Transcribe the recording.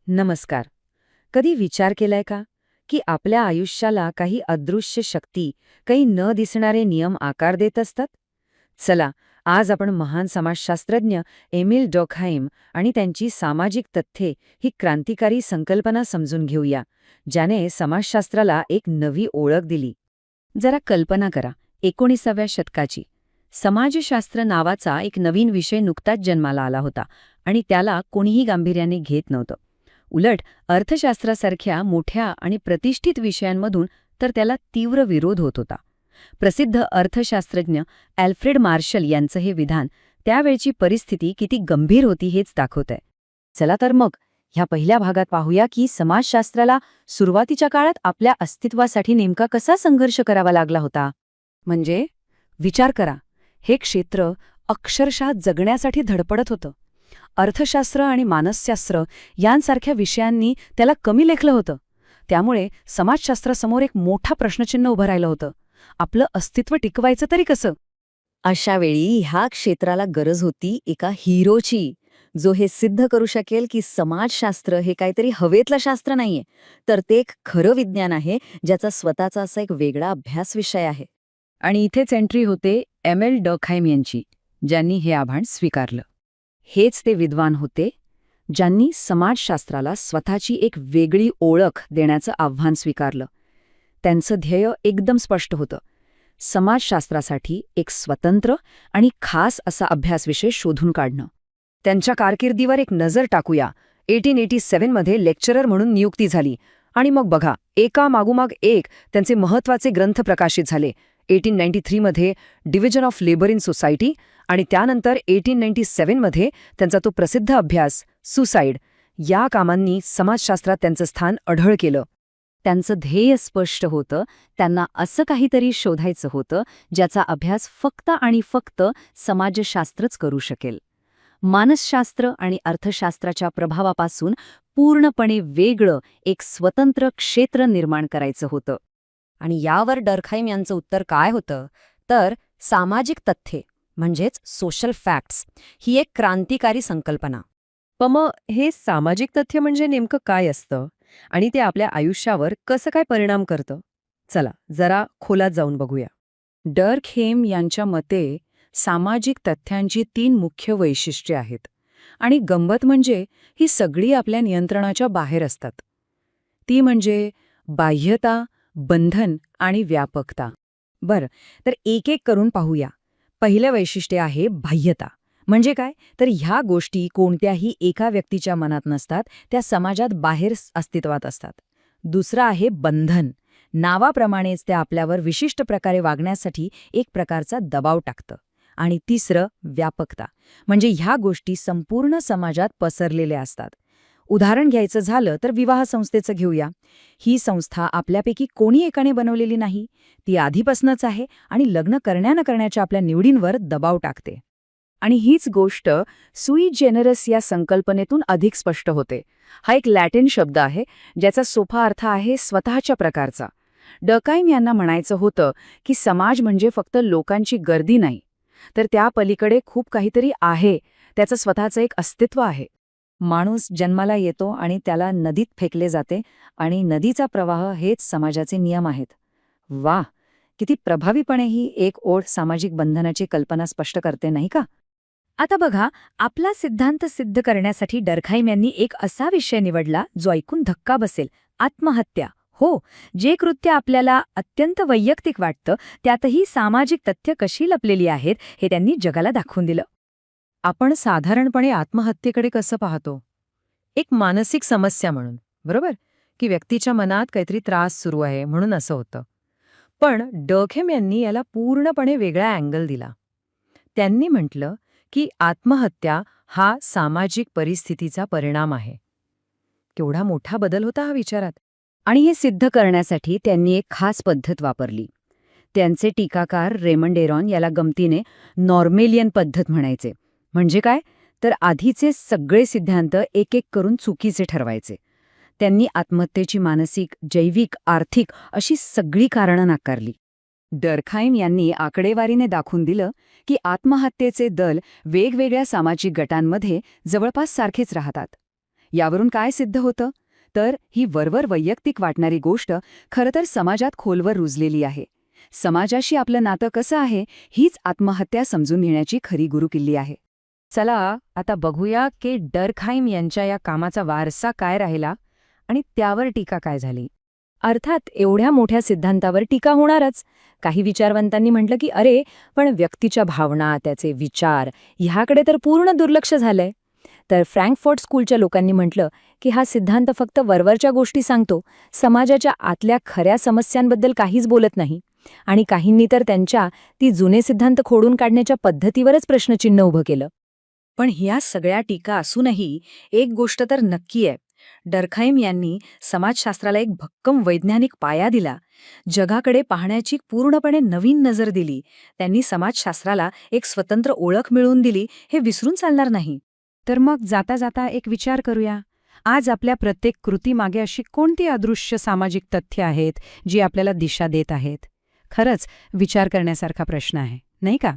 नमस्कार. कधी विचार केलाय का की आपल्या आयुष्याला काही अदृश्य शक्ती, काही न दिसणारे नियम आकार देत असतात? चला, आज आपण महान समाजशास्त्रज्ञ एमिल डॉकहाइम आणि त्यांची सामाजिक तथ्ये ही क्रांतिकारी संकल्पना समजून घेऊया, ज्याने समाजशास्त्राला एक नवी ओळख दिली. जरा कल्पना करा, 19व्या शतकाची. समाजशास्त्र नावाचा एक नवीन विषय नुकताच जन्माला आला होता आणि त्याला कोणीही गांभीर्याने घेत नव्हतं. उलट अर्थशास्त्रासारख्या मोठ्या आणि प्रतिष्ठित विषयांमधून तर त्याला तीव्र विरोध होत होता. प्रसिद्ध अर्थशास्त्रज्ञ अल्फ्रेड मार्शल यांचं हे विधान त्यावेळची परिस्थिती किती गंभीर होती हेच दाखवतंय. चला तर मग ह्या पहिल्या भागात पाहूया की समाजशास्त्राला सुरुवातीच्या काळात आपल्या अस्तित्वासाठी नेमका कसा संघर्ष करावा लागला होता. म्हणजे विचार करा, हे क्षेत्र अक्षरशः जगण्यासाठी धडपडत होतं. अर्थशास्त्र आणि मानसशास्त्र यांसारख्या विषयांनी त्याला कमी लेखलं होतं. त्यामुळे समाजशास्त्रासमोर एक मोठा प्रश्नचिन्ह उभं राहिलं होतं. आपलं अस्तित्व टिकवायचं तरी कसं? अशा वेळी ह्या क्षेत्राला गरज होती एका हिरोची, जो हे सिद्ध करू शकेल की समाजशास्त्र हे काहीतरी हवेतलं शास्त्र नाहीये, तर ते एक खरं विज्ञान आहे, ज्याचा स्वतःचा असा एक वेगळा अभ्यास विषय आहे. आणि इथेच एंट्री होते एमिल डॉकहाइम यांची, ज्यांनी हे आव्हान स्वीकारलं. हेच ते विद्वान होते ज्यांनी समाजशास्त्राला स्वतःची एक वेगळी ओळख देण्याचं आव्हान स्वीकारलं. त्यांचं ध्येय एकदम स्पष्ट होतं: समाजशास्त्रासाठी एक स्वतंत्र आणि खास असा अभ्यासविषय शोधून काढणं. त्यांच्या कारकिर्दीवर एक नजर टाकूया. 1887 मध्ये लेक्चरर म्हणून नियुक्ती झाली आणि मग बघा, एका मागोमाग एक त्यांचे महत्त्वाचे ग्रंथ प्रकाशित झाले. 1893 मध्ये division of labour in society आणि त्यानंतर 1897 मध्ये त्यांचा तो प्रसिद्ध अभ्यास सुसाईड. या कामांनी समाजशास्त्रात त्यांचं स्थान अढळ केलं. त्यांचं ध्येय स्पष्ट होतं. त्यांना असं काहीतरी शोधायचं होतं ज्याचा अभ्यास फक्त आणि फक्त समाजशास्त्रच करू शकेल. मानसशास्त्र आणि अर्थशास्त्राच्या प्रभावापासून पूर्णपणे वेगळं एक स्वतंत्र क्षेत्र निर्माण करायचं होतं. आणि यावर डर्कहाइम यांचं उत्तर काय होतं तर सामाजिक तथ्ये म्हणजेच सोशल फॅक्ट्स ही एक क्रांतिकारी संकल्पना. मग हे सामाजिक तथ्य म्हणजे नेमकं काय असतं आणि ते आपल्या आयुष्यावर कसं काय परिणाम करतं? चला जरा खोलात जाऊन बघूया. डर्कहाइम यांच्या मते सामाजिक तथ्यांची 3 मुख्य वैशिष्ट्ये आहेत आणि गंमत म्हणजे ही सगळी आपल्या नियंत्रणाच्या बाहेर असतात. ती म्हणजे बाह्यता, बंधन आणि व्यापकता. बरं, तर एक एक करून पाहूया. पहिलं वैशिष्ट्य आहे बाह्यता. म्हणजे काय तर ह्या गोष्टी कोणत्याही एका व्यक्तीच्या मनात नसतात, त्या समाजात बाहेर अस्तित्वात असतात. दुसरं आहे बंधन. नावाप्रमाणेच त्या आपल्यावर विशिष्ट प्रकारे वागण्यासाठी एक प्रकारचा दबाव टाकतं. आणि तिसरं व्यापकता. म्हणजे ह्या गोष्टी संपूर्ण समाजात पसरलेल्या असतात. उदाहरण घ्यायचं झालं तर विवाह संस्थेचं घेऊया. ही संस्था आपल्यापैकी कोणी एकाने बनवलेली नाही. ती आधीपासूनच आहे आणि लग्न करण्या न करण्याच्या आपल्या निवडींवर दबाव टाकते. आणि हीच गोष्ट सुई जेनरस या संकल्पनेतून अधिक स्पष्ट होते. हा एक लॅटिन शब्द आहे ज्याचा सोपा अर्थ आहे स्वतःच्या प्रकारचा. डर्कहाइम यांना म्हणायचं होतं की समाज म्हणजे फक्त लोकांची गर्दी नाही, तर त्या पलीकडे खूप काहीतरी आहे, त्याचं स्वतःचं एक अस्तित्व आहे. माणूस जन्माला येतो आणि त्याला नदीत फेकले जाते आणि नदीचा प्रवाह हेच समाजाचे नियम आहेत. वाह, किती प्रभावीपणे ही एक ओढ सामाजिक बंधनाची कल्पना स्पष्ट करते, नाही का? आता बघा, आपला सिद्धांत सिद्ध करण्यासाठी डर्कहाइम यांनी एक असा विषय निवडला जो ऐकून धक्का बसेल: आत्महत्या. हो, जे कृत्य आपल्याला अत्यंत वैयक्तिक वाटतं त्यातही सामाजिक तथ्य कशी लपलेली आहेत हे त्यांनी जगाला दाखवून दिलं. आपण साधारणपणे आत्महत्येकडे कसं पाहतो? एक मानसिक समस्या म्हणून, बरोबर? की व्यक्तीच्या मनात काहीतरी त्रास सुरू आहे म्हणून असं होतं. पण डर्कहाइम यांनी याला पूर्णपणे वेगळा अँगल दिला. त्यांनी म्हटलं की आत्महत्या हा सामाजिक परिस्थितीचा परिणाम आहे. केवढा मोठा बदल होता हा विचारात. आणि हे सिद्ध करण्यासाठी त्यांनी एक खास पद्धत वापरली. त्यांचे टीकाकार रेमंड एरॉन याला गमतीने नॉर्मेलियन पद्धत म्हणायचे. म्हणजे काय तर आधीचे सगळे सिद्धांत एक एक करून चुकीचे ठरवायचे. त्यांनी आत्महत्येची मानसिक, जैविक, आर्थिक अशी सगळी कारणं नाकारली. डर्कहाइम यांनी आकडेवारीने दाखवून दिलं की आत्महत्येचे दर वेगवेगळ्या सामाजिक गटांमध्ये जवळपास सारखेच राहतात. यावरून काय सिद्ध होतं? तर ही वरवर वैयक्तिक वाटणारी गोष्ट खरं तर समाजात खोलवर रुजलेली आहे. समाजाशी आपलं नातं कसं आहे, हीच आत्महत्या समजून घेण्याची खरी गुरुकिल्ली आहे. चला आता बघूया की डर्कहाइम यांच्या या कामाचा वारसा काय राहिला आणि त्यावर टीका काय झाली. अर्थात एवढ्या मोठ्या सिद्धांतावर टीका होणारच. काही विचारवंतांनी म्हटलं की अरे, पण व्यक्तीच्या भावना, त्याचे विचार ह्याकडे तर पूर्ण दुर्लक्ष झालंय. तर फ्रँकफर्ट स्कूलच्या लोकांनी म्हटलं की हा सिद्धांत फक्त वरवरच्या गोष्टी सांगतो, समाजाच्या आतल्या खऱ्या समस्यांबद्दल काहीच बोलत नाही. आणि काहींनी तर त्यांच्या ती जुने सिद्धांत खोडून काढण्याच्या पद्धतीवरच प्रश्नचिन्ह उभं केलं. पण ह्या सगळ्या टीका असूनही एक गोष्ट तर नक्की आहे. डर्कहाइम यांनी समाजशास्त्राला एक भक्कम वैज्ञानिक पाया दिला. जगाकडे पाहण्याची पूर्णपणे नवीन नजर दिली. त्यांनी समाजशास्त्राला एक स्वतंत्र ओळख मिळवून दिली, हे विसरून चालणार नाही. तर मग जाता जाता एक विचार करूया. आज आपल्या प्रत्येक कृतीमागे अशी कोणती अदृश्य सामाजिक तथ्य आहेत जी आपल्याला दिशा देत आहेत? खरंच विचार करण्यासारखा प्रश्न आहे, नाही का?